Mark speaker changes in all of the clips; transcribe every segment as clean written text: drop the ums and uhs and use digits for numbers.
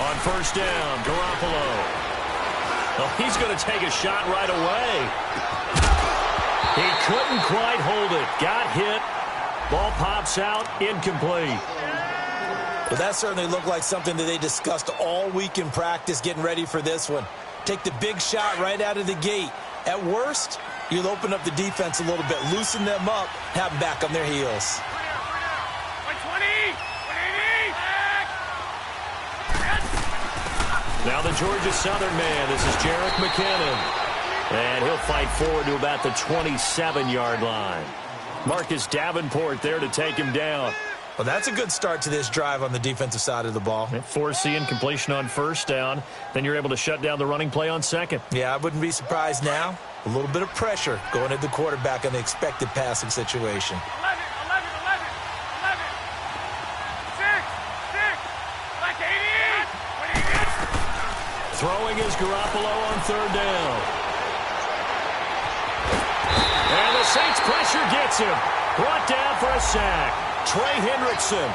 Speaker 1: On first down, Garoppolo. Oh, he's going to take a shot right away. He couldn't quite hold it. Got hit. Ball pops out, incomplete.
Speaker 2: Well, that certainly looked like something that they discussed all week in practice getting ready for this one. Take the big shot right out of the gate. At worst, you'll open up the defense a little bit, loosen them up, have them back on their heels.
Speaker 1: Now the Georgia Southern man, this is Jerick McKinnon. And he'll fight forward to about the 27-yard line. Marcus Davenport there to take him down.
Speaker 2: Well, that's a good start to this drive on the defensive side of the ball.
Speaker 1: Force the incompletion on first down. Then you're able to shut down the running play on second.
Speaker 2: Yeah, I wouldn't be surprised now. A little bit of pressure going at the quarterback in the expected passing situation.
Speaker 3: 11, 6,
Speaker 1: Throwing is Garoppolo on third down. And the Saints pressure gets him. Brought down for a sack. Trey Hendrickson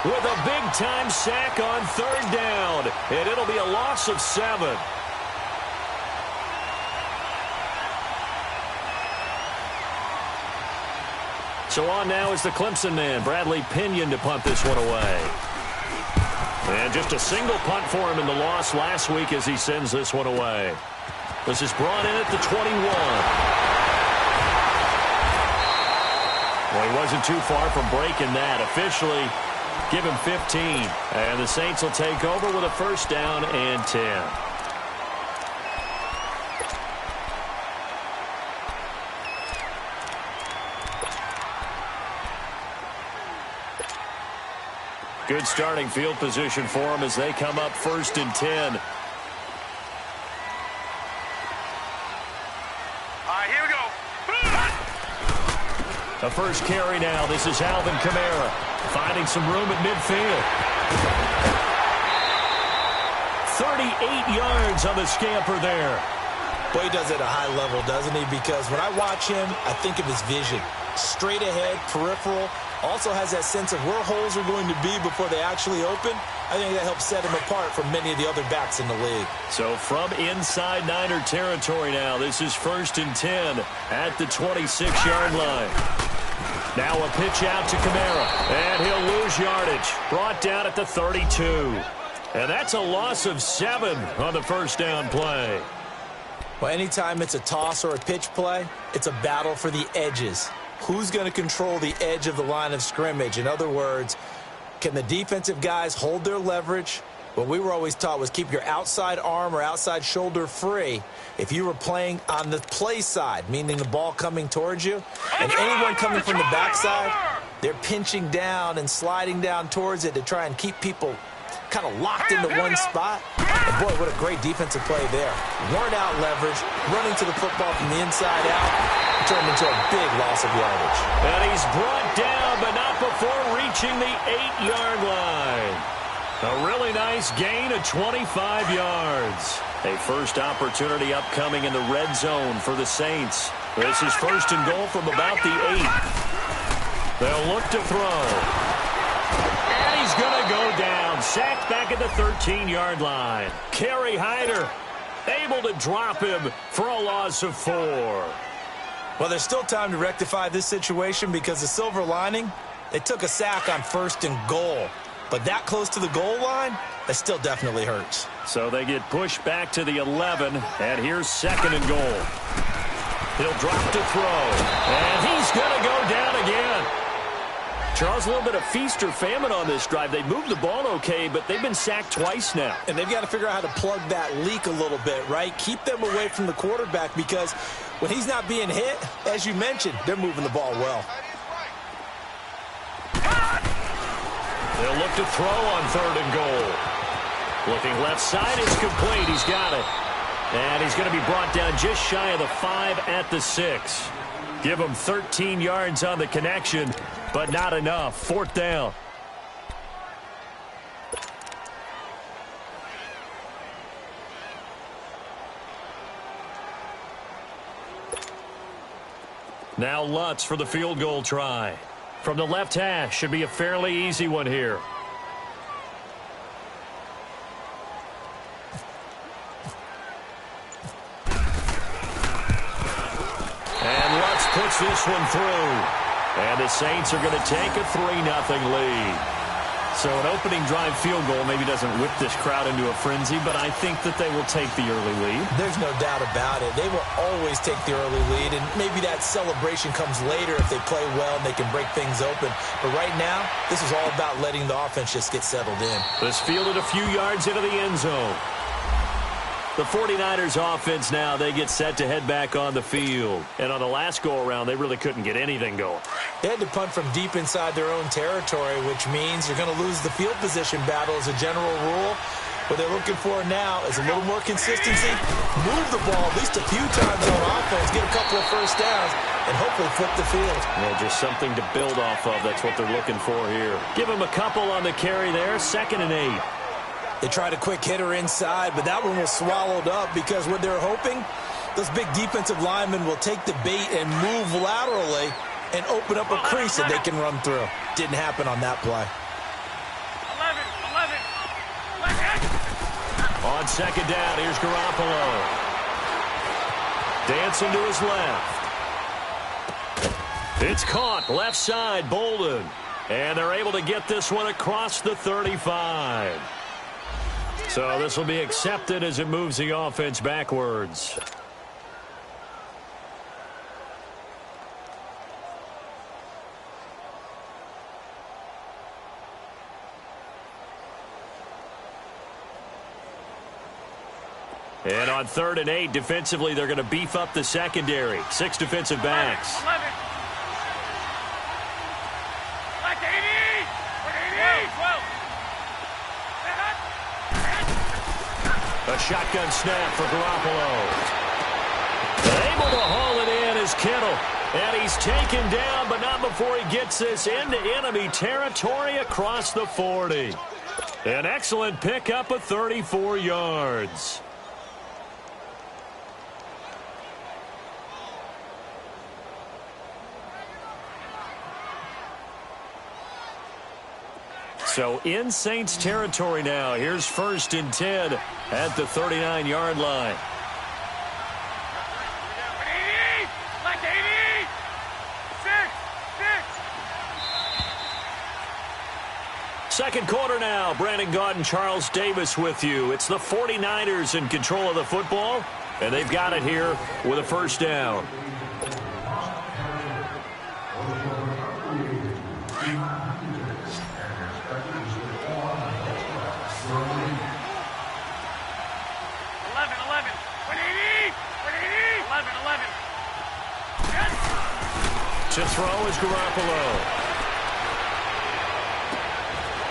Speaker 1: with a big-time sack on third down. And it'll be a loss of 7. So on now is the Clemson man, Bradley Pinion, to punt this one away. And just a single punt for him in the loss last week as he sends this one away. This is brought in at the 21. Well, he wasn't too far from breaking that. Officially, give him 15. And the Saints will take over with a first down and 10. Good starting field position for them as they come up first and 10. The first carry now. This is Alvin Kamara finding some room at midfield. 38 yards on the scamper there.
Speaker 2: Boy, he does it at a high level, doesn't he? Because when I watch him, I think of his vision. Straight ahead, peripheral. Also has that sense of where holes are going to be before they actually open. I think that helps set him apart from many of the other backs in the league.
Speaker 1: So from inside Niner territory now, this is first and 10 at the 26-yard line. Now a pitch out to Kamara, and he'll lose yardage. Brought down at the 32. And that's a loss of 7 on the first down play.
Speaker 2: Well, anytime it's a toss or a pitch play, it's a battle for the edges. Who's going to control the edge of the line of scrimmage? In other words, can the defensive guys hold their leverage? What we were always taught was keep your outside arm or outside shoulder free if you were playing on the play side, meaning the ball coming towards you. And anyone coming from the backside, they're pinching down and sliding down towards it to try and keep people kind of locked into one spot. And boy, what a great defensive play there. Worn out leverage, running to the football from the inside out. Turned into a big loss of yardage.
Speaker 1: And he's brought down, but not before reaching the 8-yard line. A really nice gain of 25 yards. A first opportunity upcoming in the red zone for the Saints. This is first and goal from about the 8. They'll look to throw. And he's going to go down. Sacked back at the 13-yard line. Kerry Hyder able to drop him for a loss of 4.
Speaker 2: Well, there's still time to rectify this situation because the silver lining, they took a sack on first and goal. But that close to the goal line, that still definitely hurts.
Speaker 1: So they get pushed back to the 11, and here's second and goal. He'll drop to throw, and he's going to go down again. Charles, a little bit of feast or famine on this drive. They moved the ball okay, but they've been sacked twice now.
Speaker 2: And they've got to figure out how to plug that leak a little bit, right? Keep them away from the quarterback because when he's not being hit, as you mentioned, they're moving the ball well.
Speaker 1: They'll look to throw on third and goal. Looking left side, it's complete. He's got it. And he's going to be brought down just shy of the 5 at the 6. Give him 13 yards on the connection, but not enough. Fourth down. Now Lutz for the field goal try. From the left hash, should be a fairly easy one here. puts this one through. And the Saints are going to take a 3-0 lead. So an opening drive field goal maybe doesn't whip this crowd into a frenzy, but I think that they will take the early lead.
Speaker 2: There's no doubt about it. They will always take the early lead, and maybe that celebration comes later if they play well and they can break things open. But right now, this is all about letting the offense just get settled in.
Speaker 1: This fielded a few yards into the end zone. The 49ers offense now, they get set to head back on the field. And on the last go-around, they really couldn't get anything going.
Speaker 2: They had to punt from deep inside their own territory, which means you're going to lose the field position battle as a general rule. What they're looking for now is a little more consistency, move the ball at least a few times on offense, get a couple of first downs, and hopefully flip the field.
Speaker 1: Yeah, just something to build off of. That's what they're looking for here. Give them a couple on the carry there, 2nd and 8.
Speaker 2: They tried a quick hitter inside, but that one was swallowed up because what they're hoping, those big defensive linemen will take the bait and move laterally and open up a crease that they can run through. Didn't happen on that play.
Speaker 1: 11. On 2nd down, here's Garoppolo. Dancing to his left. It's caught, left side, Bolden. And they're able to get this one across the 35. So this will be accepted as it moves the offense backwards. And on 3rd and 8, defensively, they're going to beef up the secondary. 6 defensive backs.
Speaker 3: 11. Like 80. 12.
Speaker 1: A shotgun snap for Garoppolo. Able to haul it in is Kittle. And he's taken down, but not before he gets this into enemy territory across the 40. An excellent pickup of 34 yards. So in Saints territory now. Here's 1st and 10 at the 39-yard line.
Speaker 3: Like 80. 6.
Speaker 1: Second quarter now. Brandon Gaudin, Charles Davis with you. It's the 49ers in control of the football, and they've got it here with a 1st down. To throw is Garoppolo.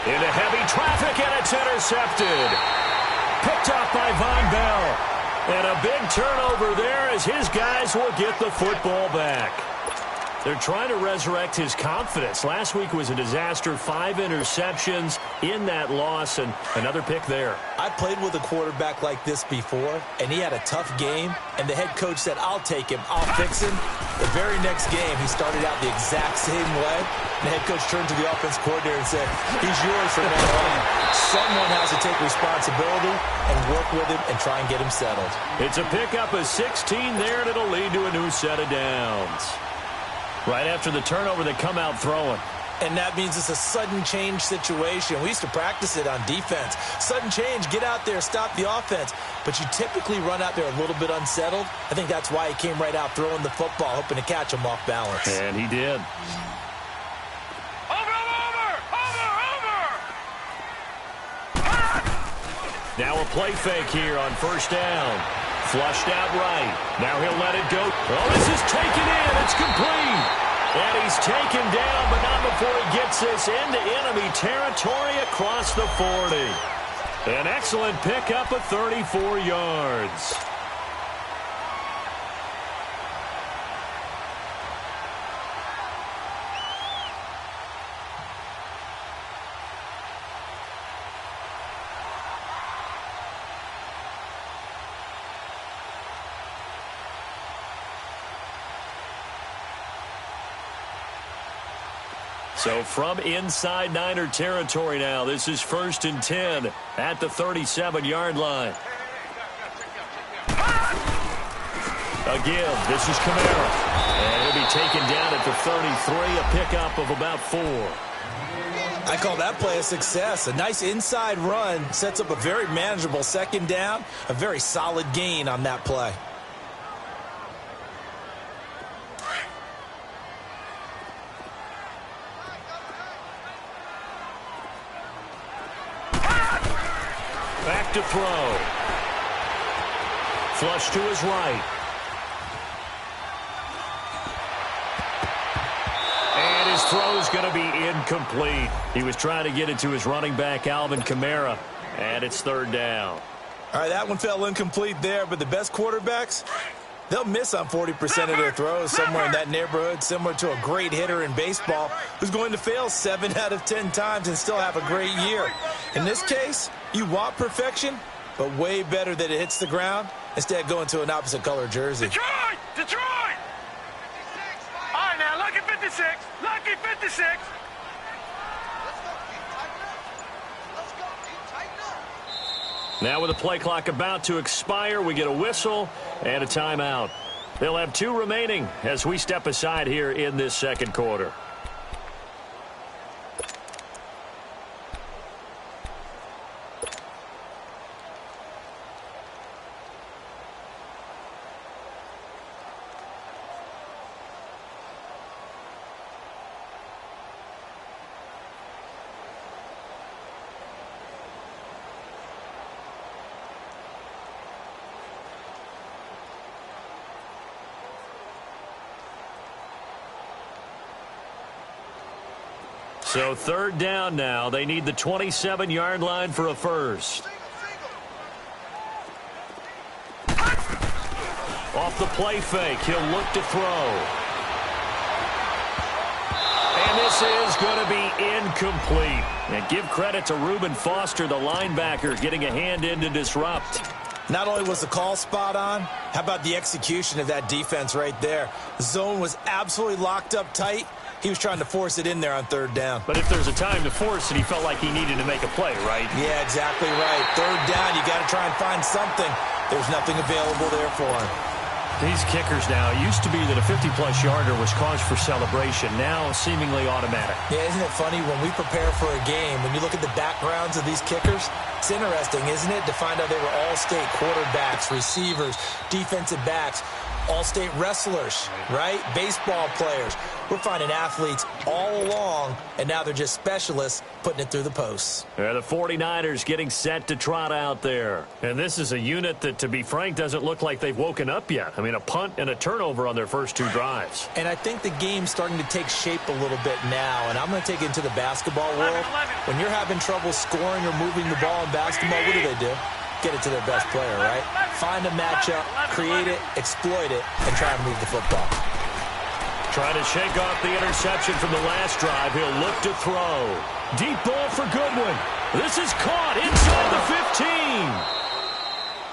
Speaker 1: Into heavy traffic, and it's intercepted. Picked up by Von Bell. And a big turnover there as his guys will get the football back. They're trying to resurrect his confidence. Last week was a disaster. 5 interceptions in that loss, and another pick there.
Speaker 2: I played with a quarterback like this before, and he had a tough game, and the head coach said, I'll take him, I'll fix him. The very next game, he started out the exact same way. The head coach turned to the offense coordinator and said, he's yours from now on. Someone has to take responsibility and work with him and try and get him settled.
Speaker 1: It's a pickup of 16 there, and it'll lead to a new set of downs. Right after the turnover, they come out throwing.
Speaker 2: And that means it's a sudden change situation. We used to practice it on defense. Sudden change, get out there, stop the offense. But you typically run out there a little bit unsettled. I think that's why he came right out throwing the football, hoping to catch him off balance.
Speaker 1: And he did. Now a play fake here on 1st down. Flushed out right. Now he'll let it go. Oh, this is taken in. It's complete. And he's taken down, but not before he gets this into enemy territory across the 40. An excellent pickup of 34 yards. So from inside Niner territory now, this is 1st and 10 at the 37-yard line. Again, this is Kamara. And he'll be taken down at the 33, a pickup of about 4.
Speaker 2: I call that play a success. A nice inside run sets up a very manageable second down, a very solid gain on that play.
Speaker 1: Back to throw. Flush to his right. And his throw is going to be incomplete. He was trying to get it to his running back, Alvin Kamara, and it's third down.
Speaker 2: All right, that one fell incomplete there, but the best quarterbacks, they'll miss on 40% of their throws, somewhere in that neighborhood, similar to a great hitter in baseball who's going to fail 7 out of 10 times and still have a great year. In this case, you want perfection, but way better that it hits the ground instead going to an opposite color jersey.
Speaker 3: Detroit! Detroit! All right, now, lucky 56. Lucky 56.
Speaker 1: Now with the play clock about to expire, we get a whistle and a timeout. They'll have 2 remaining as we step aside here in this second quarter. So third down now. They need the 27-yard line for a first. Off the play fake, he'll look to throw. And this is going to be incomplete. And give credit to Reuben Foster, the linebacker, getting a hand in to disrupt.
Speaker 2: Not only was the call spot on, how about the execution of that defense right there? The zone was absolutely locked up tight. He was trying to force it in there on third down.
Speaker 1: But if there's a time to force it, he felt like he needed to make a play, right?
Speaker 2: Yeah, exactly right. Third down, you got to try and find something. There's nothing available there for him.
Speaker 1: These kickers now, it used to be that a 50-plus yarder was cause for celebration. Now, seemingly automatic.
Speaker 2: Yeah, isn't it funny when we prepare for a game, when you look at the backgrounds of these kickers, it's interesting, isn't it, to find out they were all-state quarterbacks, receivers, defensive backs, all-state wrestlers, right? Baseball players. We're finding athletes all along, and now they're just specialists putting it through the posts.
Speaker 1: The 49ers getting set to trot out there. And this is a unit that, to be frank, doesn't look like they've woken up yet. I mean, a punt and a turnover on their first 2 drives.
Speaker 2: And I think the game's starting to take shape a little bit now, and I'm going to take it into the basketball world. When you're having trouble scoring or moving the ball in basketball, what do? Get it to their best player, right? Find a matchup, create it, exploit it, and try and move the football.
Speaker 1: Trying to shake off the interception from the last drive. He'll look to throw. Deep ball for Goodwin. This is caught inside the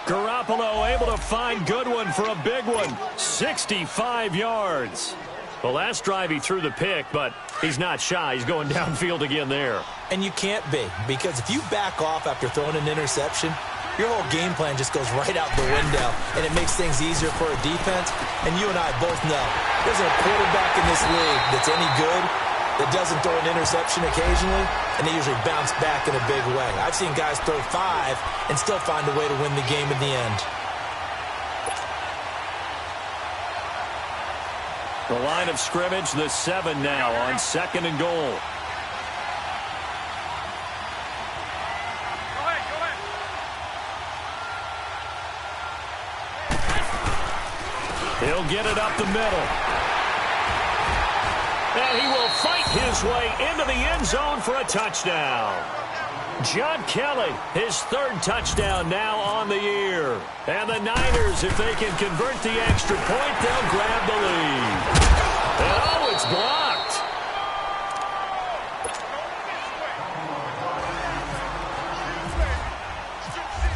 Speaker 1: 15. Garoppolo able to find Goodwin for a big one. 65 yards. The last drive he threw the pick, but he's not shy. He's going downfield again there.
Speaker 2: And you can't be, because if you back off after throwing an interception, your whole game plan just goes right out the window, and it makes things easier for a defense. And you and I both know there's a quarterback in this league that's any good that doesn't throw an interception occasionally, and they usually bounce back in a big way. I've seen guys throw 5 and still find a way to win the game in the end.
Speaker 1: The line of scrimmage, the 7 now on 2nd and goal. He'll get it up the middle. And he will fight his way into the end zone for a touchdown. John Kelly, his 3rd touchdown now on the year. And the Niners, if they can convert the extra point, they'll grab the lead. And oh, it's blocked.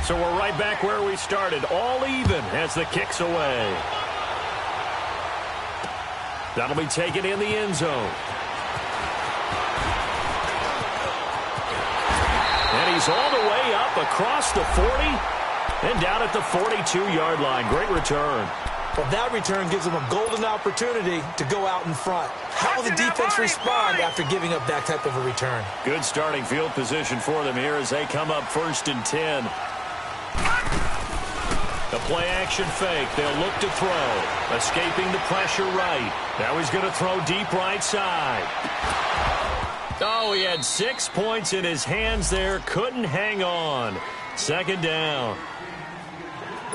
Speaker 1: So we're right back where we started, all even as the kick's away. That'll be taken in the end zone. And he's all the way up across the 40 and down at the 42-yard line. Great return.
Speaker 2: Well, that return gives them a golden opportunity to go out in front. How will the defense respond after giving up that type of a return?
Speaker 1: Good starting field position for them here as they come up 1st and 10. The play-action fake. They'll look to throw. Escaping the pressure right. Now he's going to throw deep right side. Oh, he had 6 points in his hands there. Couldn't hang on. 2nd down.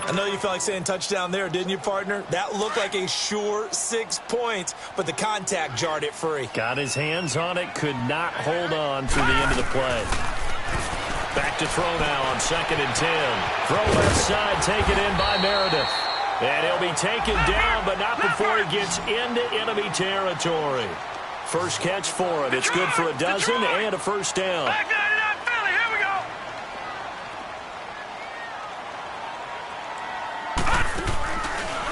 Speaker 2: I know you felt like saying touchdown there, didn't you, partner? That looked like a sure 6 points, but the contact jarred it free.
Speaker 1: Got his hands on it. Could not hold on through the end of the play. Back to throw now on 2nd and 10. Throw left side, taken in by Meredith. And he'll be taken down, but not before he gets into enemy territory. First catch for him. It's good for a dozen and a 1st down.
Speaker 3: Back 99 Philly, here we go.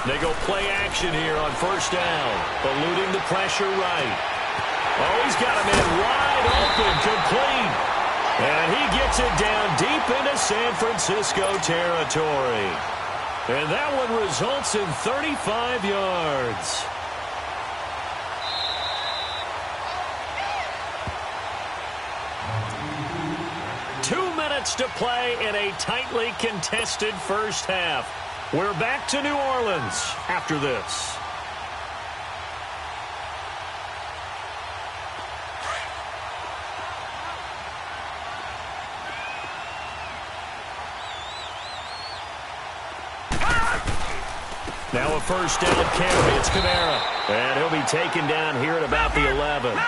Speaker 1: They go play action here on 1st down. Eluding the pressure right. Oh, he's got a man wide open, complete. And he gets it down deep into San Francisco territory. And that one results in 35 yards. To play in a tightly contested first half. We're back to New Orleans after this. Now a 1st down carry. It's Kamara. And he'll be taken down here at about the 11.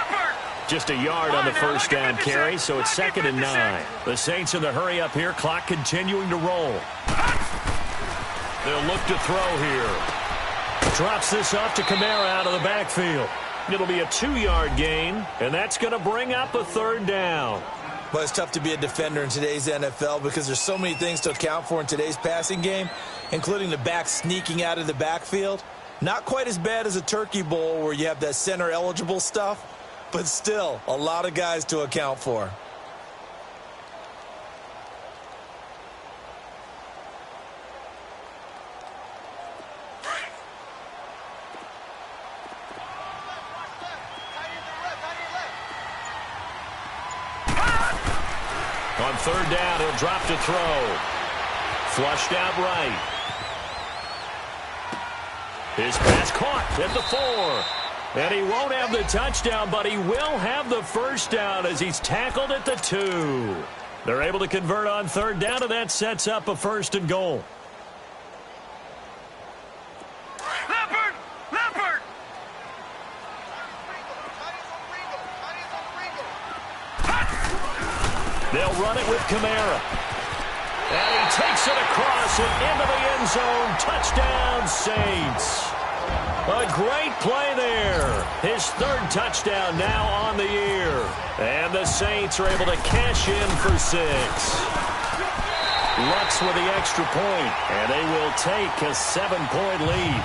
Speaker 1: Just a yard on the 1st down carry, so it's 2nd and 9. The Saints in the hurry up here, clock continuing to roll. They'll look to throw here. Drops this off to Kamara out of the backfield. It'll be a 2-yard gain, and that's going to bring up a 3rd down.
Speaker 2: Well, it's tough to be a defender in today's NFL because there's so many things to account for in today's passing game, including the back sneaking out of the backfield. Not quite as bad as a Turkey Bowl where you have that center-eligible stuff, but still, a lot of guys to account for.
Speaker 1: On 3rd down, he'll drop to throw. Flushed out right. His pass caught at the 4. And he won't have the touchdown, but he will have the 1st down as he's tackled at the 2. They're able to convert on 3rd down, and that sets up a 1st and goal.
Speaker 3: Leopard! Leopard!
Speaker 1: They'll run it with Kamara. And he takes it across and into the end zone. Touchdown, Saints. A great play there. His 3rd touchdown now on the year. And the Saints are able to cash in for 6. Lux with the extra point, and they will take a 7-point lead.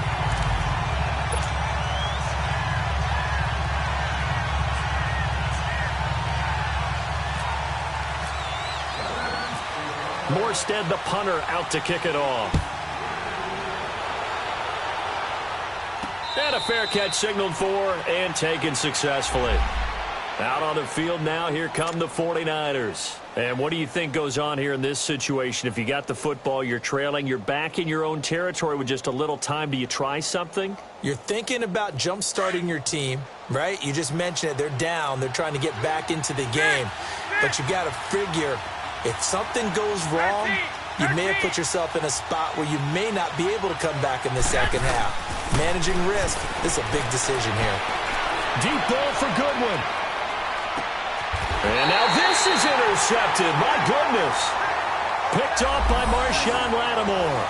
Speaker 1: Morstead, the punter, out to kick it off. And a fair catch signaled for and taken successfully. Out on the field now, here come the 49ers. And what do you think goes on here in this situation? If you got the football, you're trailing, you're back in your own territory with just a little time. Do you try something?
Speaker 2: You're thinking about jump-starting your team, right? You just mentioned it. They're down. They're trying to get back into the game. But you got to figure, if something goes wrong, you may have put yourself in a spot where you may not be able to come back in the second half. Managing risk, this is a big decision here.
Speaker 1: Deep ball for Goodwin. And now this is intercepted. My goodness. Picked off by Marshawn Lattimore.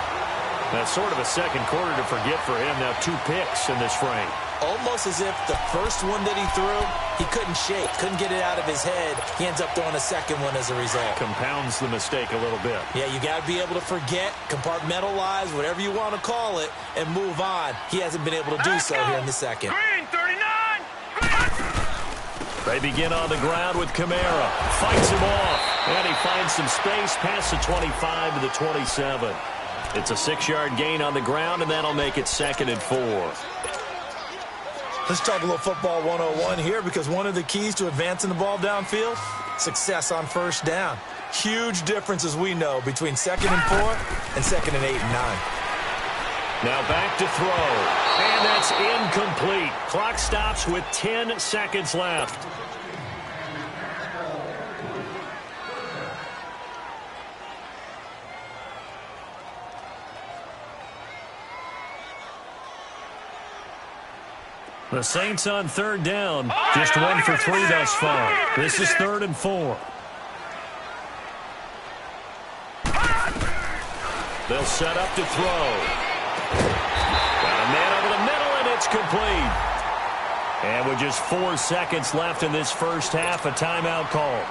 Speaker 1: That's sort of a second quarter to forget for him. Now 2 picks in this frame.
Speaker 2: Almost as if the first one that he threw, he couldn't shake, couldn't get it out of his head. He ends up throwing a second one as a result.
Speaker 1: Compounds the mistake a little bit.
Speaker 2: Yeah, you got to be able to forget, compartmentalize, whatever you want to call it, and move on. He hasn't been able to do so here in the second.
Speaker 3: Green, 39!
Speaker 1: They begin on the ground with Kamara. Fights him off. And he finds some space past the 25 to the 27. It's a 6-yard gain on the ground, and that'll make it 2nd and 4.
Speaker 2: Let's talk a little football 101 here, because one of the keys to advancing the ball downfield, success on first down. Huge difference, as we know, between 2nd and 4 and 2nd and 8 and 9.
Speaker 1: Now back to throw, and that's incomplete. Clock stops with 10 seconds left. The Saints on 3rd down, just 1 for 3 thus far. This is 3rd and 4. They'll set up to throw. Got a man over the middle, and it's complete. And with just 4 seconds left in this first half, a timeout call.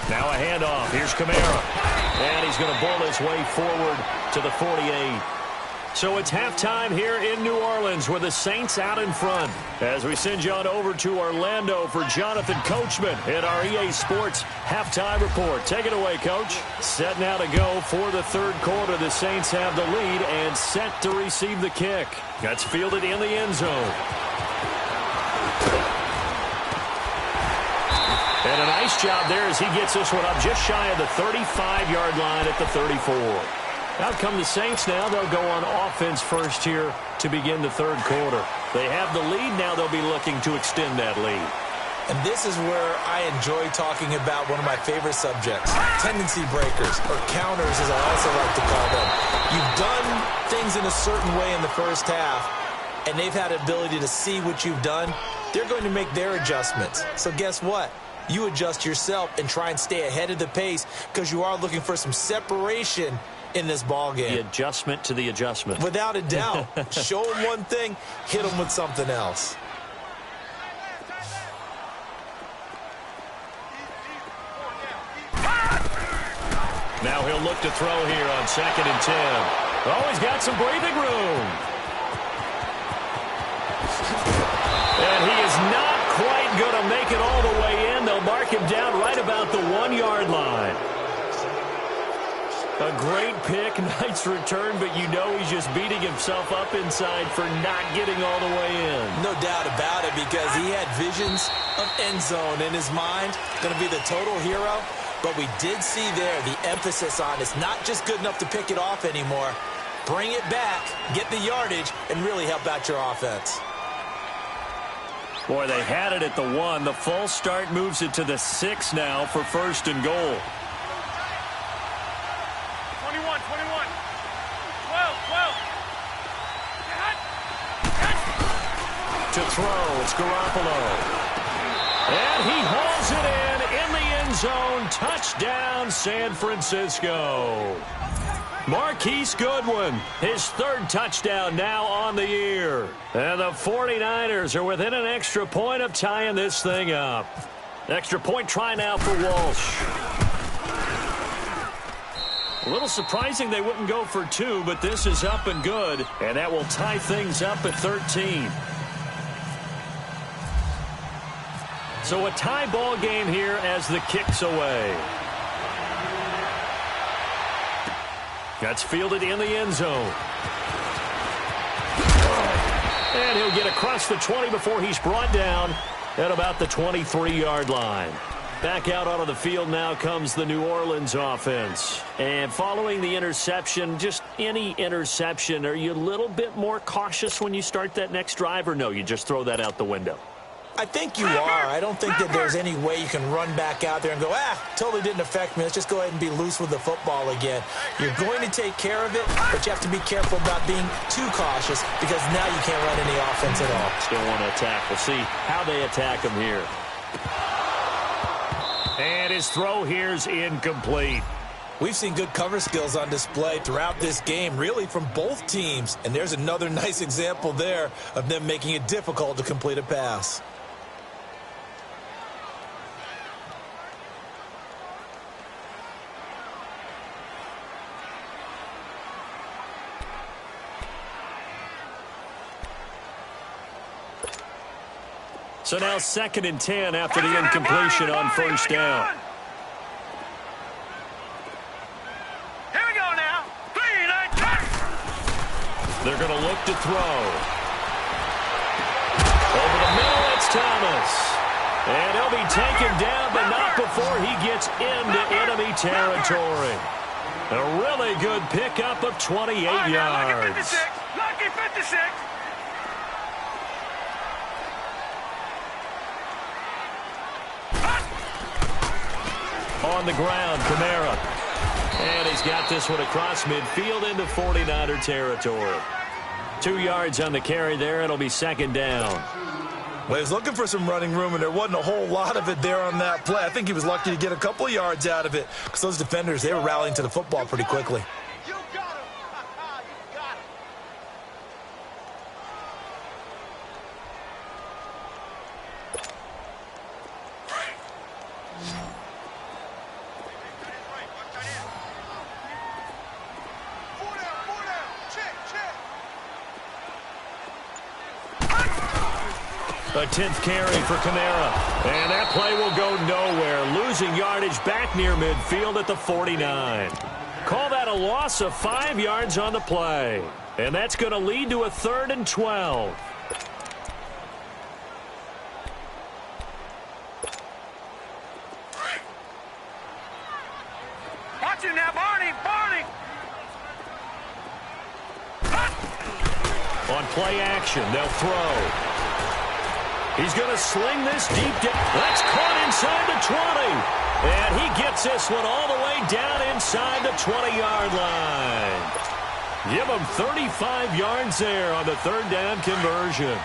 Speaker 1: Now a handoff. Here's Kamara. And he's going to bowl his way forward to the 48. So it's halftime here in New Orleans with the Saints out in front. As we send you on over to Orlando for Jonathan Coachman at our EA Sports Halftime Report. Take it away, Coach. Set now to go for the 3rd quarter. The Saints have the lead and set to receive the kick. That's fielded in the end zone. And a nice job there as he gets this one up just shy of the 35-yard line at the 34. Out come the Saints now. They'll go on offense first here to begin the 3rd quarter. They have the lead. Now they'll be looking to extend that lead.
Speaker 2: And this is where I enjoy talking about one of my favorite subjects, tendency breakers, or counters as I also like to call them. You've done things in a certain way in the first half, and they've had the ability to see what you've done. They're going to make their adjustments. So guess what? You adjust yourself and try and stay ahead of the pace, because you are looking for some separation in this ball game.
Speaker 1: The adjustment to the adjustment.
Speaker 2: Without a doubt. Show them one thing, hit them with something else.
Speaker 1: Now he'll look to throw here on 2nd and 10. Oh, he's got some breathing room. And he is not quite going to make it all the way in. They'll mark him down right about the 1-yard line. A great pick, nice return, but you know he's just beating himself up inside for not getting all the way in.
Speaker 2: No doubt about it, because he had visions of end zone in his mind. Going to be the total hero. But we did see there the emphasis on it's not just good enough to pick it off anymore. Bring it back, get the yardage, and really help out your offense.
Speaker 1: Boy, they had it at the 1. The false start moves it to the 6 now for 1st and goal.
Speaker 3: 21, 21. 12, 12.
Speaker 1: To throw, it's Garoppolo. And he hauls it in the end zone. Touchdown, San Francisco. Marquise Goodwin, his 3rd touchdown now on the year. And the 49ers are within an extra point of tying this thing up. Extra point try now for Walsh. A little surprising they wouldn't go for 2, but this is up and good. And that will tie things up at 13. So a tie ball game here as the kick's away. That's fielded in the end zone. And he'll get across the 20 before he's brought down at about the 23-yard line. Back out onto the field now comes the New Orleans offense. And following the interception, just any interception, are you a little bit more cautious when you start that next drive, or no, you just throw that out the window?
Speaker 2: I think you are. I don't think that there's any way you can run back out there and go, totally didn't affect me. Let's just go ahead and be loose with the football again. You're going to take care of it, but you have to be careful about being too cautious, because now you can't run any offense at all.
Speaker 1: Still want to attack. We'll see how they attack him here. And his throw here's incomplete.
Speaker 2: We've seen good cover skills on display throughout this game, really from both teams. And there's another nice example there of them making it difficult to complete a pass.
Speaker 1: So now 2nd and 10 after the incompletion on first down.
Speaker 3: Here we go now. 3, 9, 10.
Speaker 1: They're going to look to throw. Over the middle, it's Thomas. And he'll be taken down, but not before he gets into enemy territory. A really good pickup of 28 yards.
Speaker 3: Lucky 56. Lucky 56.
Speaker 1: On the ground, Kamara. And he's got this one across midfield into 49er territory. 2 yards on the carry there. It'll be 2nd down.
Speaker 2: Well, he was looking for some running room, and there wasn't a whole lot of it there on that play. I think he was lucky to get a couple yards out of it because those defenders, they were rallying to the football pretty quickly.
Speaker 3: You got him. You got him.
Speaker 1: A 10th carry for Kamara. And that play will go nowhere. Losing yardage back near midfield at the 49. Call that a loss of 5 yards on the play. And that's going to lead to a 3rd and 12.
Speaker 3: Watch it now, Barney. Barney.
Speaker 1: On play action, they'll throw. He's going to sling this deep down. That's caught inside the 20. And he gets this one all the way down inside the 20-yard line. Give him 35 yards there on the 3rd down conversion.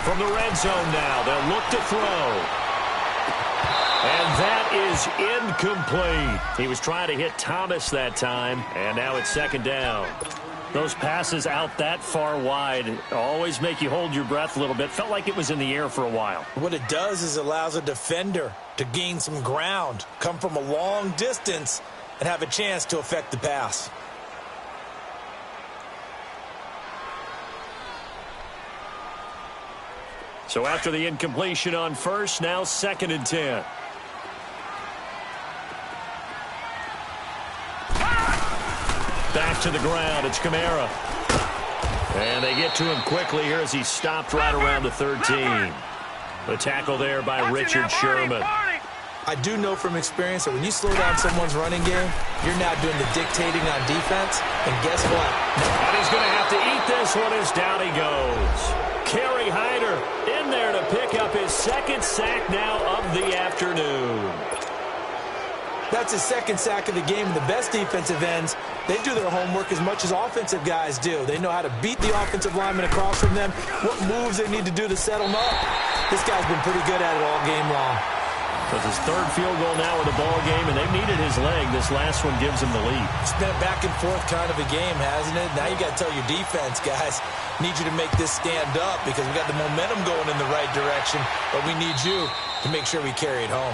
Speaker 1: From the red zone now, they'll look to throw. And that is incomplete. He was trying to hit Thomas that time, and now it's 2nd down. Those passes out that far wide always make you hold your breath a little bit. Felt like it was in the air for a while.
Speaker 2: What it does is allows a defender to gain some ground, come from a long distance, and have a chance to affect the pass.
Speaker 1: So after the incompletion on first, now 2nd and 10. Back to the ground, it's Kamara. And they get to him quickly here as he stopped right around the 13. The tackle there by Richard Sherman.
Speaker 2: I do know from experience that when you slow down someone's running game, you're now doing the dictating on defense. And guess what?
Speaker 1: And he's going to have to eat this one as down he goes. Kerry Hyder in there to pick up his 2nd sack now of the afternoon.
Speaker 2: That's his 2nd sack of the game. The best defensive ends, they do their homework as much as offensive guys do. They know how to beat the offensive lineman across from them, what moves they need to do to set them up. This guy's been pretty good at it all game long.
Speaker 1: That's his 3rd field goal now with the ball game, and they've needed his leg. This last one gives him the lead.
Speaker 2: It's been a back and forth kind of a game, hasn't it? Now you got to tell your defense, guys, need you to make this stand up because we got the momentum going in the right direction, but we need you to make sure we carry it home.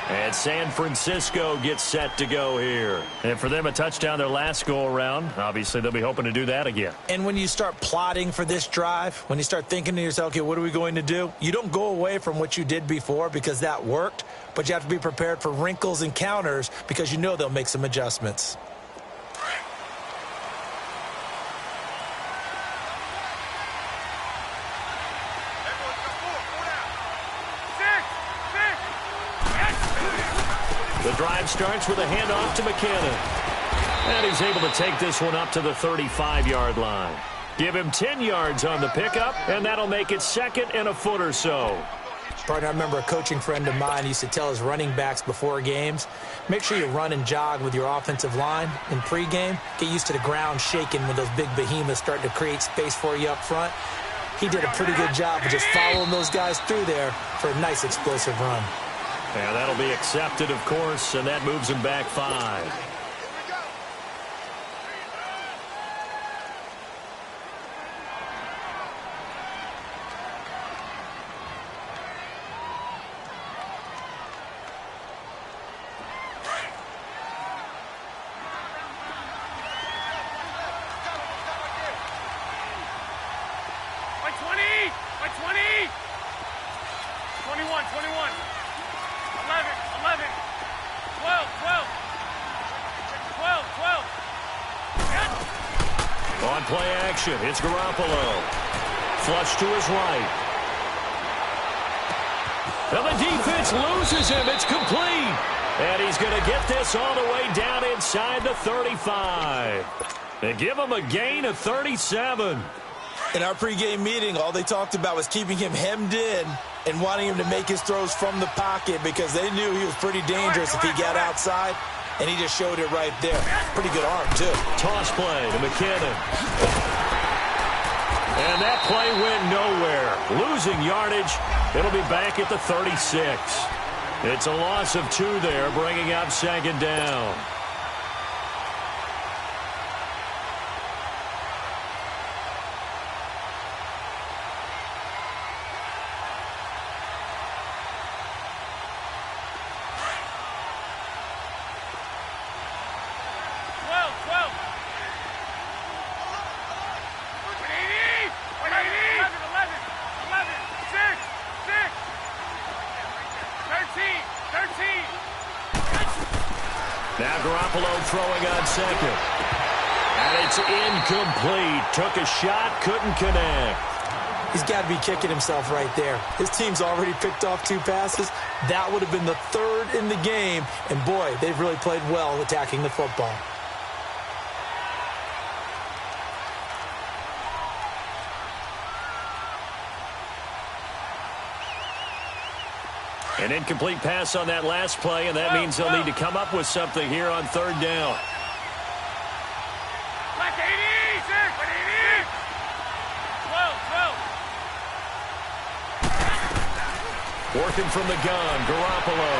Speaker 1: And San Francisco gets set to go here. And for them, a touchdown their last go-around. Obviously, they'll be hoping to do that again.
Speaker 2: And when you start plotting for this drive, when you start thinking to yourself, okay, what are we going to do? You don't go away from what you did before because that worked, but you have to be prepared for wrinkles and counters because you know they'll make some adjustments.
Speaker 1: The drive starts with a handoff to McKinnon. And he's able to take this one up to the 35-yard line. Give him 10 yards on the pickup, and that'll make it 2nd and a foot or so.
Speaker 2: Partner, I remember a coaching friend of mine used to tell his running backs before games, make sure you run and jog with your offensive line in pregame. Get used to the ground shaking when those big behemoths start to create space for you up front. He did a pretty good job of just following those guys through there for a nice explosive run.
Speaker 1: And that'll be accepted, of course, and that moves him back 5.
Speaker 3: 20. By 20. 21, 21. 11, 11. 12, 12. 12, 12. Yes.
Speaker 1: On play action, it's Garoppolo. Flush to his right. And the defense loses him. It's complete. And he's going to get this all the way down inside the 35. They give him a gain of 37.
Speaker 2: In our pregame meeting, all they talked about was keeping him hemmed in and wanting him to make his throws from the pocket because they knew he was pretty dangerous if he got outside, and he just showed it right there. Pretty good arm, too.
Speaker 1: Toss play to McKinnon. And that play went nowhere. Losing yardage. It'll be back at the 36. It's a loss of 2 there, bringing up second down. Now Garoppolo throwing on second. And it's incomplete. Took a shot, couldn't connect.
Speaker 2: He's got to be kicking himself right there. His team's already picked off 2 passes. That would have been the 3rd in the game. And, boy, they've really played well attacking the football.
Speaker 1: An incomplete pass on that last play, and that means they'll need to come up with something here on 3rd down.
Speaker 3: Like 80, 80. 12, 12.
Speaker 1: Working from the gun, Garoppolo.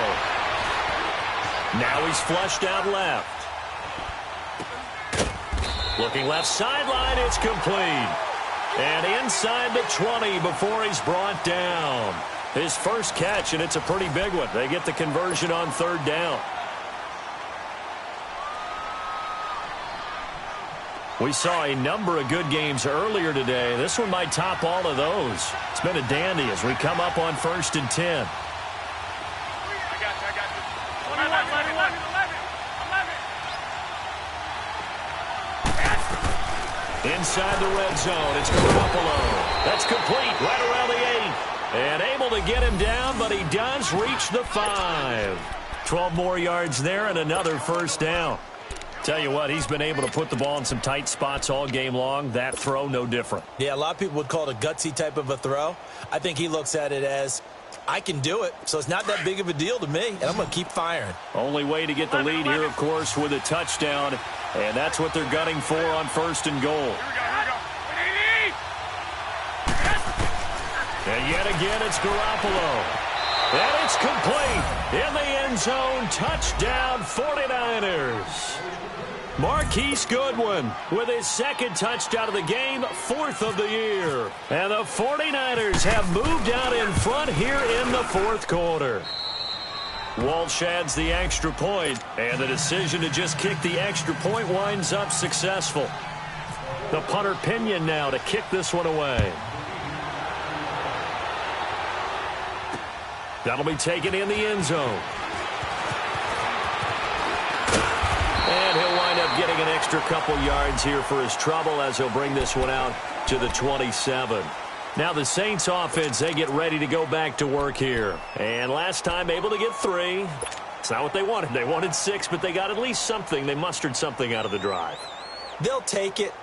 Speaker 1: Now he's flushed out left. Looking left sideline, it's complete. And inside the 20 before he's brought down. His first catch, and it's a pretty big one. They get the conversion on 3rd down. We saw a number of good games earlier today. This one might top all of those. It's been a dandy as we come up on 1st and 10.
Speaker 3: I got you. 11, 11.
Speaker 1: Inside the red zone, it's Garoppolo. That's complete right around the 8. And able to get him down, but he does reach the 5. 12 more yards there and another 1st down. Tell you what, he's been able to put the ball in some tight spots all game long. That throw, no different.
Speaker 2: Yeah, a lot of people would call it a gutsy type of a throw. I think he looks at it as, I can do it, so it's not that big of a deal to me, and I'm going to keep firing.
Speaker 1: Only way to get the lead here, of course, with a touchdown, and that's what they're gunning for on 1st and goal.
Speaker 3: Here we go.
Speaker 1: And yet again, it's Garoppolo. And it's complete. In the end zone, touchdown 49ers. Marquise Goodwin with his 2nd touchdown of the game, 4th of the year. And the 49ers have moved out in front here in the 4th quarter. Walsh adds the extra point, and the decision to just kick the extra point winds up successful. The punter Pinion now to kick this one away. That'll be taken in the end zone. And he'll wind up getting an extra couple yards here for his trouble as he'll bring this one out to the 27. Now the Saints offense, they get ready to go back to work here. And last time able to get 3. It's not what they wanted. They wanted 6, but they got at least something. They mustered something out of the drive.
Speaker 2: They'll take it.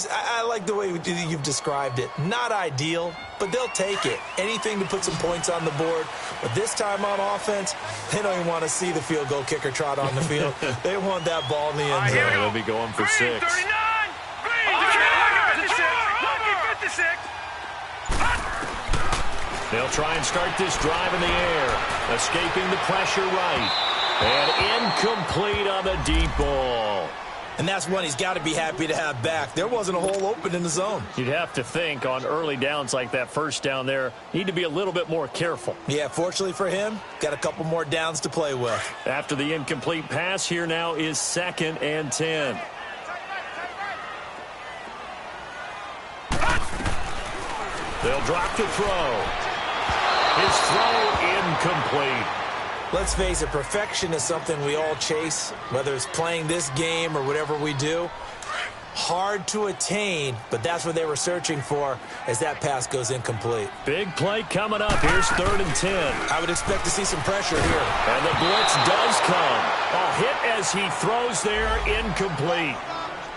Speaker 2: I like the way you've described it. Not ideal, but they'll take it. Anything to put some points on the board. But this time on offense, they don't even want to see the field goal kicker trot on the field. They want that ball in the end zone.
Speaker 1: They'll be going for 6.
Speaker 3: 39. Green. Lucky 56.
Speaker 1: They'll try and start this drive in the air. Escaping the pressure right. And incomplete on the deep ball.
Speaker 2: And that's one he's got to be happy to have back. There wasn't a hole open in the zone.
Speaker 1: You'd have to think on early downs like that, 1st down there, need to be a little bit more careful.
Speaker 2: Yeah, fortunately for him, got a couple more downs to play with.
Speaker 1: After the incomplete pass, here now is 2nd and 10. They'll drop to throw. His throw incomplete.
Speaker 2: Let's face it, perfection is something we all chase, whether it's playing this game or whatever we do. Hard to attain, but that's what they were searching for as that pass goes incomplete.
Speaker 1: Big play coming up. Here's 3rd and 10.
Speaker 2: I would expect to see some pressure here.
Speaker 1: And the blitz does come. A hit as he throws there, incomplete.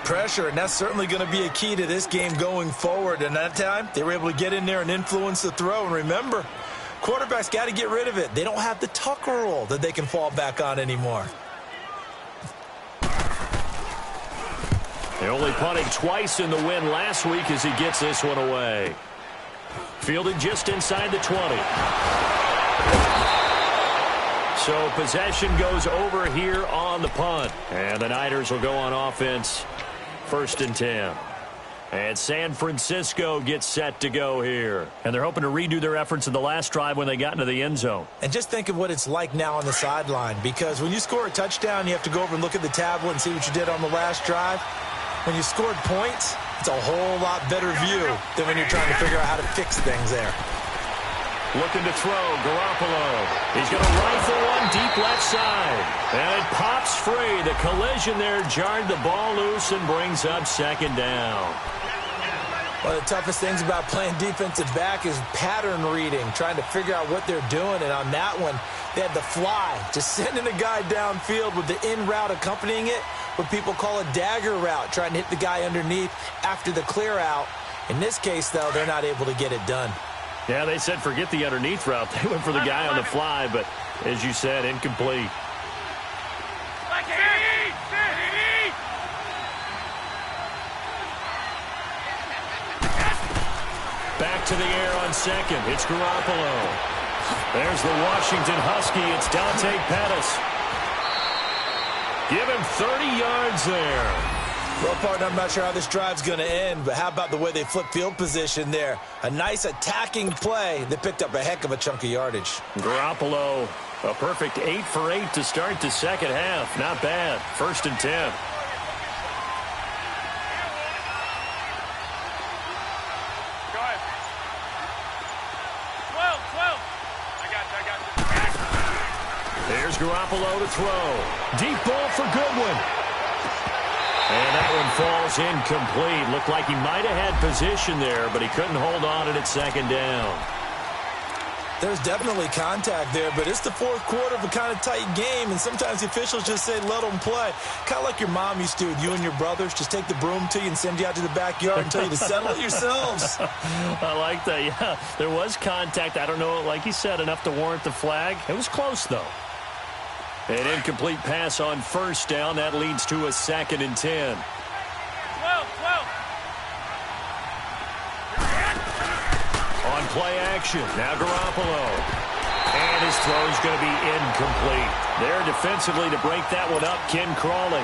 Speaker 2: Pressure, and that's certainly going to be a key to this game going forward. And that time, they were able to get in there and influence the throw. And remember, quarterbacks got to get rid of it. They don't have the tuck rule that they can fall back on anymore.
Speaker 1: They only punted twice in the win last week as he gets this one away. Fielded just inside the 20. So possession goes over here on the punt. And the Niners will go on offense. 1st and 10. And San Francisco gets set to go here. And they're hoping to redo their efforts in the last drive when they got into the end zone.
Speaker 2: And just think of what it's like now on the sideline. Because when you score a touchdown, you have to go over and look at the tablet and see what you did on the last drive. When you scored points, it's a whole lot better view than when you're trying to figure out how to fix things there.
Speaker 1: Looking to throw, Garoppolo. He's going to rifle one deep left side. And it pops free. The collision there jarred the ball loose and brings up 2nd down.
Speaker 2: One of the toughest things about playing defensive back is pattern reading, trying to figure out what they're doing. And on that one, they had the fly, just sending a guy downfield with the in route accompanying it, what people call a dagger route, trying to hit the guy underneath after the clear out. In this case, though, they're not able to get it done.
Speaker 1: Yeah, they said forget the underneath route. They went for the guy on the fly, but as you said, incomplete. Back to the air on 2nd. It's Garoppolo. There's the Washington Husky. It's Dante Pettis. Give him 30 yards there.
Speaker 2: Well, partner, I'm not sure how this drive's going to end, but how about the way they flip field position there? A nice attacking play that picked up a heck of a chunk of yardage.
Speaker 1: Garoppolo, a perfect 8 for 8 to start the second half. Not bad. 1st and 10.
Speaker 3: Go ahead. 12. I got you.
Speaker 1: There's Garoppolo to throw. Deep ball for Goodwin. And that one falls incomplete. Looked like he might have had position there, but he couldn't hold on it at 2nd down.
Speaker 2: There's definitely contact there, but it's the 4th quarter of a kind of tight game, and sometimes the officials just say, let them play. Kind of like your mom used to with you and your brothers. Just take the broom to you and send you out to the backyard and tell you to settle it yourselves.
Speaker 1: I like that, yeah. There was contact. I don't know, like you said, enough to warrant the flag. It was close, though. An incomplete pass on 1st down. That leads to a 2nd and 10. 12. On play action. Now Garoppolo. And his throw's going to be incomplete. There defensively to break that one up, Ken Crawley.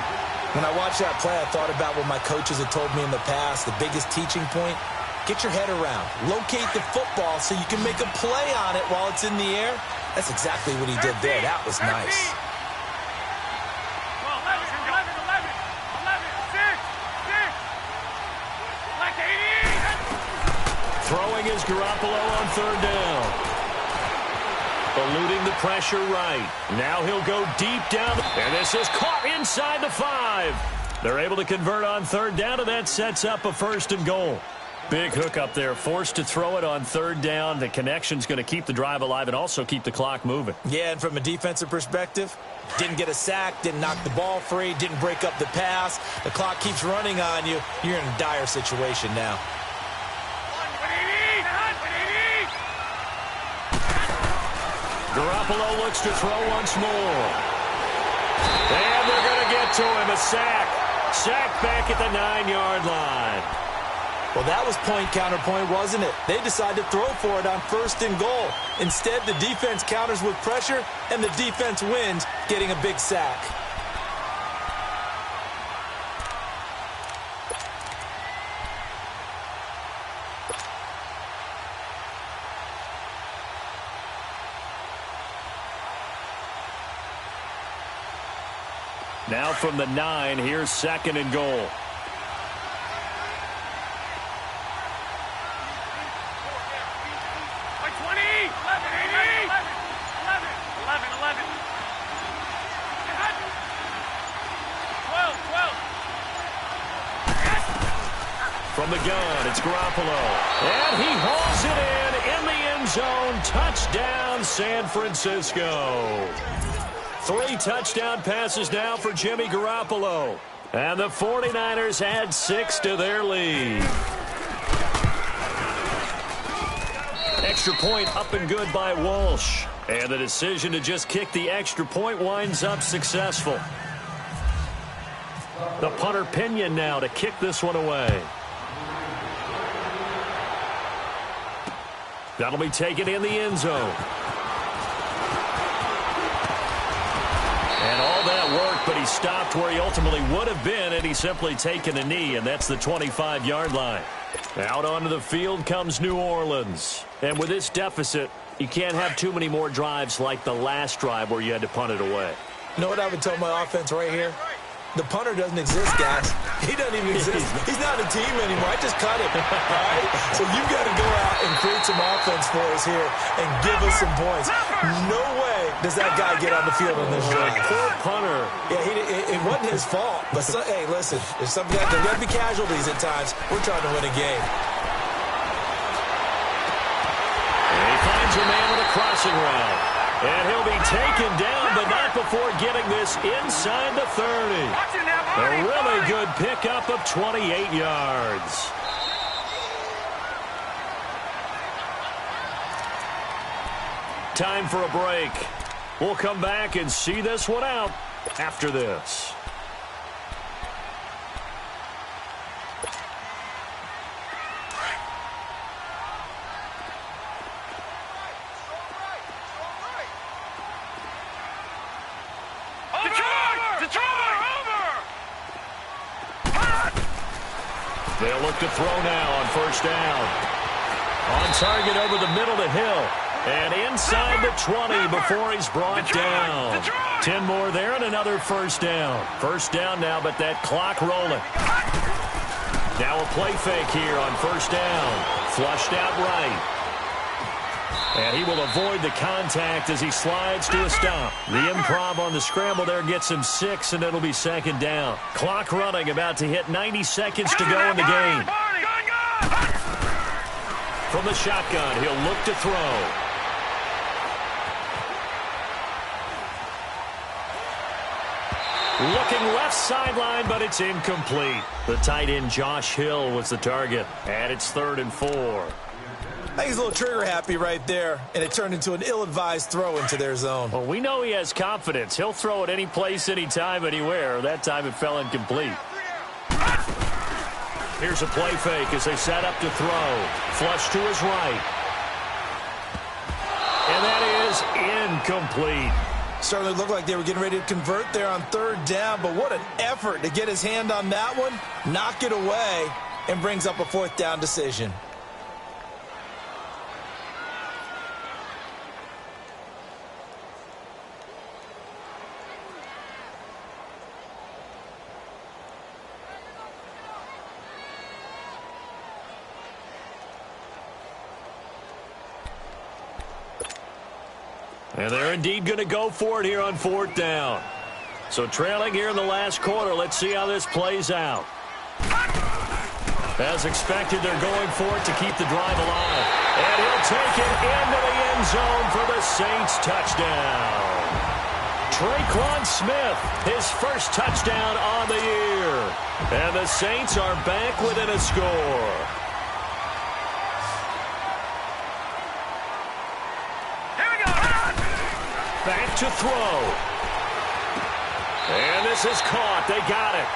Speaker 2: When I watched that play, I thought about what my coaches had told me in the past. The biggest teaching point, get your head around. Locate the football so you can make a play on it while it's in the air. That's exactly what he did there. That was nice.
Speaker 1: Throwing is Garoppolo on 3rd down. Eluding the pressure right. Now he'll go deep down. And this is caught inside the 5. They're able to convert on 3rd down, and that sets up a 1st and goal. Big hook up there. Forced to throw it on 3rd down. The connection's going to keep the drive alive and also keep the clock moving.
Speaker 2: Yeah, and from a defensive perspective, didn't get a sack, didn't knock the ball free, didn't break up the pass. The clock keeps running on you. You're in a dire situation now.
Speaker 1: Garoppolo looks to throw once more. And they're going to get to him. A sack. Sack back at the 9-yard line.
Speaker 2: Well, that was point counterpoint, wasn't it? They decided to throw for it on 1st and goal. Instead, the defense counters with pressure, and the defense wins, getting a big sack.
Speaker 1: Now from the 9, here's 2nd and goal. From the gun, it's Garoppolo. And he hauls it in the end zone. Touchdown, San Francisco. 3 touchdown passes now for Jimmy Garoppolo. And the 49ers add 6 to their lead. Extra point up and good by Walsh. And the decision to just kick the extra point winds up successful. The punter Pinion now to kick this one away. That'll be taken in the end zone. And all that work, but he stopped where he ultimately would have been had he simply taken a knee, and that's the 25-yard line. Out onto the field comes New Orleans. And with this deficit, you can't have too many more drives like the last drive where you had to punt it away.
Speaker 2: You know what I would tell my offense right here? The punter doesn't exist, guys. He doesn't even exist. He's not a team anymore. I just cut him. All right? So you've got to go out and create some offense for us here and give us some points. No way does that guy get on the field on this drive.
Speaker 1: Poor punter.
Speaker 2: Yeah, it wasn't his fault. But, hey, listen, there's got to be casualties at times. We're trying to win a game.
Speaker 1: And he finds a man with a crossing route. And he'll be taken down, but not before getting this inside the 30. A really good pickup of 28 yards. Time for a break. We'll come back and see this one out after this. They'll look to throw now on first down. On target over the middle to Hill. And inside the 20 before he's brought down. 10 more there and another first down. First down now, but that clock rolling. Now a play fake here on first down. Flushed out right. And he will avoid the contact as he slides to a stop. The improv on the scramble there gets him 6, and it'll be second down. Clock running, about to hit 90 seconds to go in the game. From the shotgun, he'll look to throw. Looking left sideline, but it's incomplete. The tight end Josh Hill was the target, and it's 3rd and 4.
Speaker 2: I think he's a little trigger happy right there, and it turned into an ill-advised throw into their zone.
Speaker 1: Well, we know he has confidence. He'll throw it any place, anytime, anywhere. That time it fell incomplete. Here's a play fake as they set up to throw. Flush to his right. And that is incomplete.
Speaker 2: Certainly looked like they were getting ready to convert there on 3rd down, but what an effort to get his hand on that one, knock it away, and brings up a 4th down decision.
Speaker 1: And they're indeed going to go for it here on 4th down. So trailing here in the last quarter, let's see how this plays out. As expected, they're going for it to keep the drive alive. And he'll take it into the end zone for the Saints touchdown. Traquan Smith, his first touchdown on the year. And the Saints are back within a score. Back to throw. And this is caught. They got it.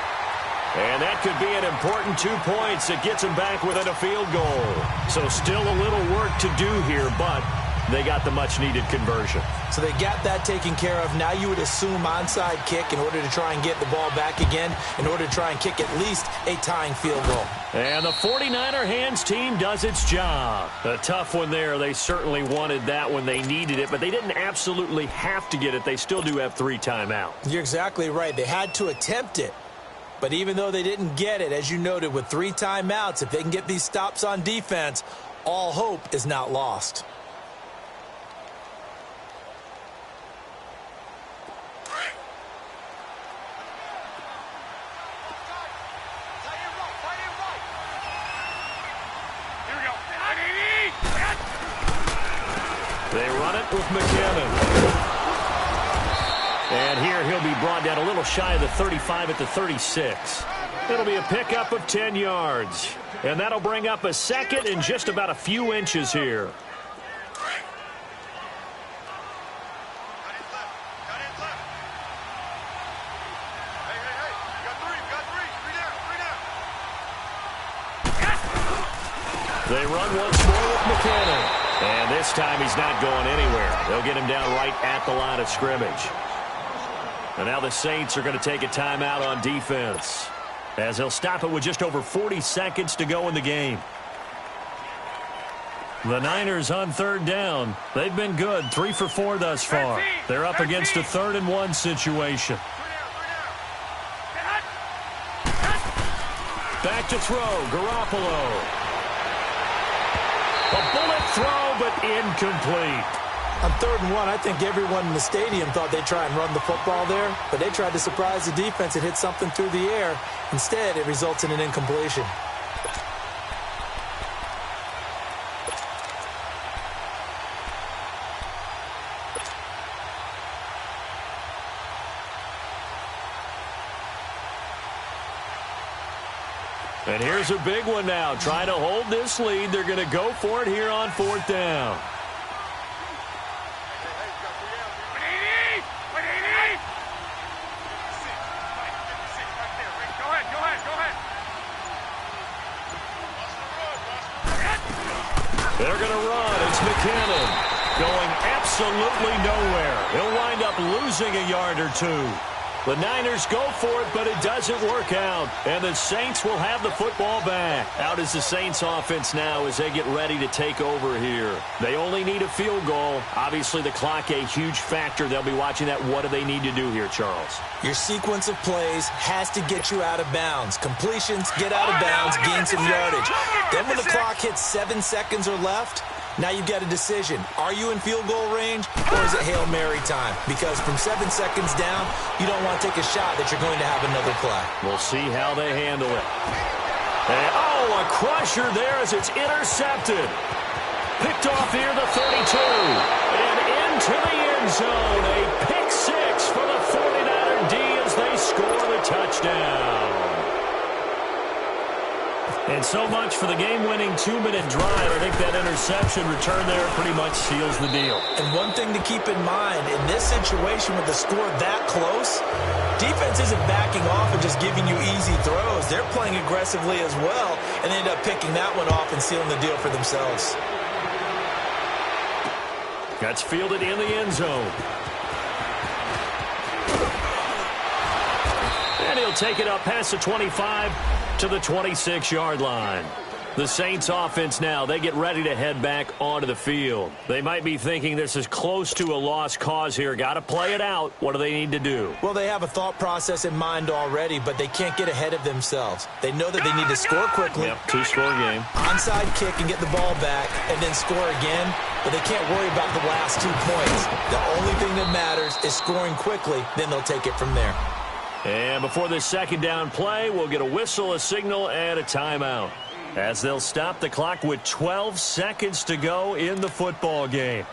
Speaker 1: And that could be an important 2 points that gets them back within a field goal. So still a little work to do here, but they got the much-needed conversion.
Speaker 2: So they got that taken care of. Now you would assume onside kick in order to try and get the ball back again, in order to try and kick at least a tying field goal. And the 49er hands team does its job.
Speaker 1: A tough one there. They certainly wanted that when they needed it, but they didn't absolutely have to get it. They still do have 3 timeouts.
Speaker 2: You're exactly right. They had to attempt it. But even though they didn't get it, as you noted, with 3 timeouts, if they can get these stops on defense, all hope is not lost.
Speaker 1: They run it with McKinnon. And here he'll be brought down a little shy of the 35 at the 36. It'll be a pickup of 10 yards. And that'll bring up a second and just about a few inches here. They run once more with McKinnon. And this time he's not going anywhere. They'll get him down right at the line of scrimmage. And now the Saints are going to take a timeout on defense, as they'll stop it with just over 40 seconds to go in the game. The Niners on third down. They've been good, 3 for 4 thus far. They're up against a 3rd and 1 situation. Back to throw, Garoppolo. A bullet throw, but incomplete.
Speaker 2: On 3rd and 1, I think everyone in the stadium thought they'd try and run the football there, but they tried to surprise the defense and hit something through the air. Instead, it results in an incompletion.
Speaker 1: And here's a big one now. Trying to hold this lead. They're going to go for it here on 4th down. They're going to run. It's McKinnon going absolutely nowhere. He'll wind up losing a yard or 2. The Niners go for it, but it doesn't work out. And the Saints will have the football back. Out is the Saints offense now as they get ready to take over here. They only need a field goal. Obviously, the clock a huge factor. They'll be watching that. What do they need to do here, Charles?
Speaker 2: Your sequence of plays has to get you out of bounds. Completions, get out of bounds, gain some yardage. Then when the clock hits 7 seconds or left, now you've got a decision. Are you in field goal range, or is it Hail Mary time? Because from 7 seconds down, you don't want to take a shot that you're going to have another play.
Speaker 1: We'll see how they handle it. And, oh, a crusher there as it's intercepted. Picked off here, the 32. And into the end zone. A pick 6 for the 49er D as they score the touchdown. And so much for the game-winning 2-minute drive. I think that interception return there pretty much seals the deal.
Speaker 2: And one thing to keep in mind, in this situation with the score that close, defense isn't backing off and just giving you easy throws. They're playing aggressively as well, and they end up picking that one off and sealing the deal for themselves.
Speaker 1: That's fielded in the end zone. And he'll take it up past the 25 to the 26-yard line. The Saints offense now, they get ready to head back onto the field. They might be thinking this is close to a lost cause here. Got to play it out. What do they need to do?
Speaker 2: Well, they have a thought process in mind already, but they can't get ahead of themselves. They know that they need to score quickly.
Speaker 1: Yep, 2-score game.
Speaker 2: Onside kick and get the ball back and then score again, but they can't worry about the last 2 points. The only thing that matters is scoring quickly, then they'll take it from there.
Speaker 1: And before this 2nd down play, we'll get a whistle, a signal, and a timeout, as they'll stop the clock with 12 seconds to go in the football game.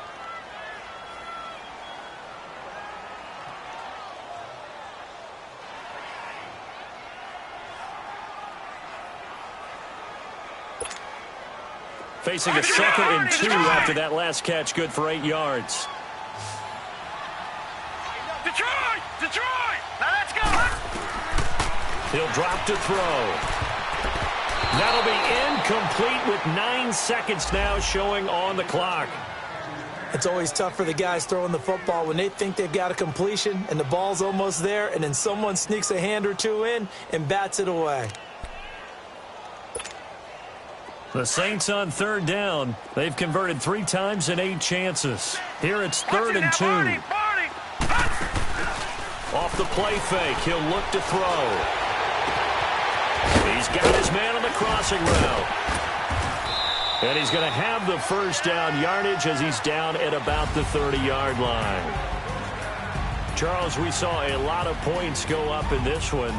Speaker 1: Facing a 2nd and 2 after that last catch, good for 8 yards.
Speaker 3: Detroit! Now let's go!
Speaker 1: He'll drop to throw. That'll be incomplete with 9 seconds now showing on the clock.
Speaker 2: It's always tough for the guys throwing the football when they think they've got a completion and the ball's almost there, and then someone sneaks a hand or 2 in and bats it away.
Speaker 1: The Saints on 3rd down. They've converted 3 times in 8 chances. Here it's 3rd and 2. Off the play fake, he'll look to throw. He's got his man on the crossing route. And he's going to have the 1st down yardage as he's down at about the 30-yard line. Charles, we saw a lot of points go up in this one.